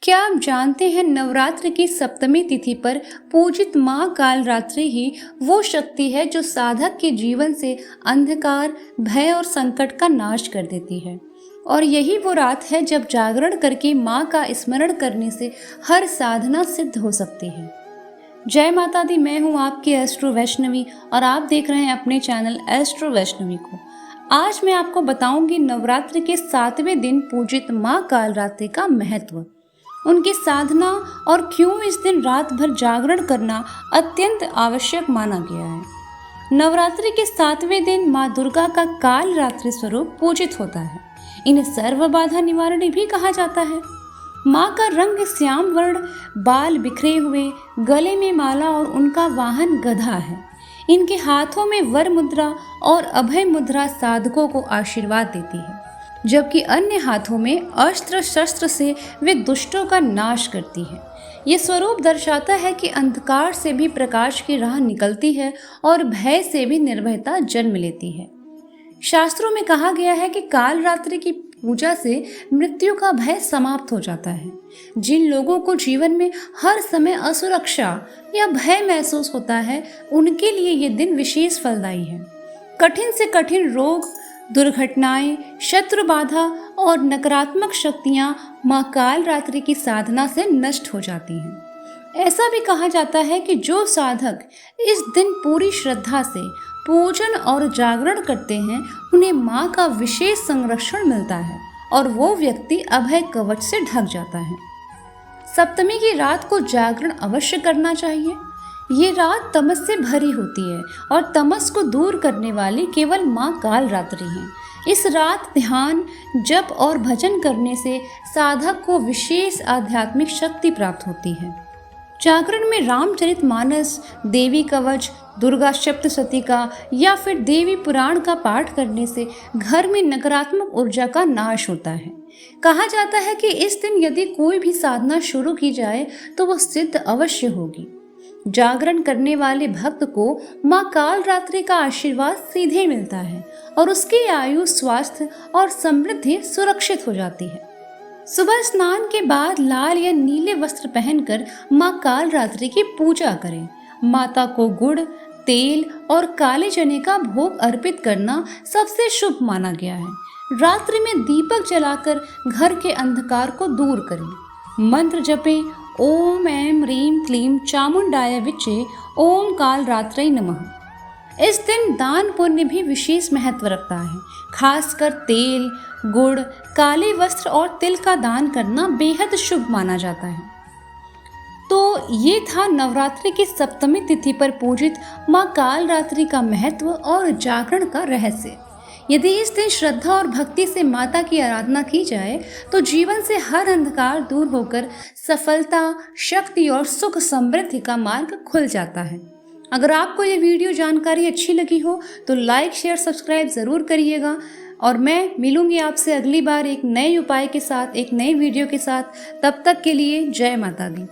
क्या आप जानते हैं नवरात्र की सप्तमी तिथि पर पूजित माँ कालरात्रि ही वो शक्ति है जो साधक के जीवन से अंधकार, भय और संकट का नाश कर देती है। और यही वो रात है जब जागरण करके माँ का स्मरण करने से हर साधना सिद्ध हो सकती है। जय माता दी, मैं हूँ आपकी एस्ट्रो वैष्णवी और आप देख रहे हैं अपने चैनल एस्ट्रो वैष्णवी को। आज मैं आपको बताऊंगी नवरात्र के 7वें दिन पूजित माँ कालरात्रि का महत्व, उनकी साधना और क्यों इस दिन रात भर जागरण करना अत्यंत आवश्यक माना गया है। नवरात्रि के 7वें दिन माँ दुर्गा का कालरात्रि स्वरूप पूजित होता है। इन्हें सर्व बाधा निवारणी भी कहा जाता है। माँ का रंग श्याम वर्ण, बाल बिखरे हुए, गले में माला और उनका वाहन गधा है। इनके हाथों में वर मुद्रा और अभय मुद्रा साधकों को आशीर्वाद देती है, जबकि अन्य हाथों में अस्त्र शस्त्र से वे दुष्टों का नाश करती है। ये स्वरूप दर्शाता है कि अंधकार से भी प्रकाश की राह निकलती है और भय से भी निर्भयता जन्म लेती है। शास्त्रों में कहा गया है कि कालरात्रि की पूजा से मृत्यु का भय समाप्त हो जाता है। जिन लोगों को जीवन में हर समय असुरक्षा या भय महसूस होता है, उनके लिए ये दिन विशेष फलदायी है। कठिन से कठिन रोग, दुर्घटनाएं, शत्रु बाधा और नकारात्मक शक्तियां माँ कालरात्रि की साधना से नष्ट हो जाती हैं। ऐसा भी कहा जाता है कि जो साधक इस दिन पूरी श्रद्धा से पूजन और जागरण करते हैं, उन्हें माँ का विशेष संरक्षण मिलता है और वो व्यक्ति अभय कवच से ढक जाता है। सप्तमी की रात को जागरण अवश्य करना चाहिए। ये रात तमस से भरी होती है और तमस को दूर करने वाली केवल माँ कालरात्रि हैं। इस रात ध्यान, जप और भजन करने से साधक को विशेष आध्यात्मिक शक्ति प्राप्त होती है। जागरण में रामचरितमानस, देवी कवच, दुर्गा सप्तशती या फिर देवी पुराण का पाठ करने से घर में नकारात्मक ऊर्जा का नाश होता है। कहा जाता है कि इस दिन यदि कोई भी साधना शुरू की जाए तो वह सिद्ध अवश्य होगी। जागरण करने वाले भक्त को माँ कालरात्रि का आशीर्वाद सीधे मिलता है और उसकी आयु, स्वास्थ्य और समृद्धि सुरक्षित हो जाती है। सुबह स्नान के बाद लाल या नीले वस्त्र पहनकर माँ कालरात्रि की पूजा करें। माता को गुड़, तेल और काले चने का भोग अर्पित करना सबसे शुभ माना गया है। रात्रि में दीपक जलाकर घर के अंधकार को दूर करें। मंत्र जपें, ओम ऐं ह्रीं क्लीं चामुंडाय विच्चे ओम कालरात्रै नमः। इस दिन दान पुण्य भी विशेष महत्व रखता है। खासकर तेल, गुड़, काले वस्त्र और तिल का दान करना बेहद शुभ माना जाता है। तो ये था नवरात्रि की सप्तमी तिथि पर पूजित माँ कालरात्रि का महत्व और जागरण का रहस्य। यदि इस दिन श्रद्धा और भक्ति से माता की आराधना की जाए तो जीवन से हर अंधकार दूर होकर सफलता, शक्ति और सुख समृद्धि का मार्ग खुल जाता है। अगर आपको ये वीडियो जानकारी अच्छी लगी हो तो लाइक, शेयर, सब्सक्राइब ज़रूर करिएगा और मैं मिलूंगी आपसे अगली बार एक नए उपाय के साथ, एक नए वीडियो के साथ। तब तक के लिए जय माता दी।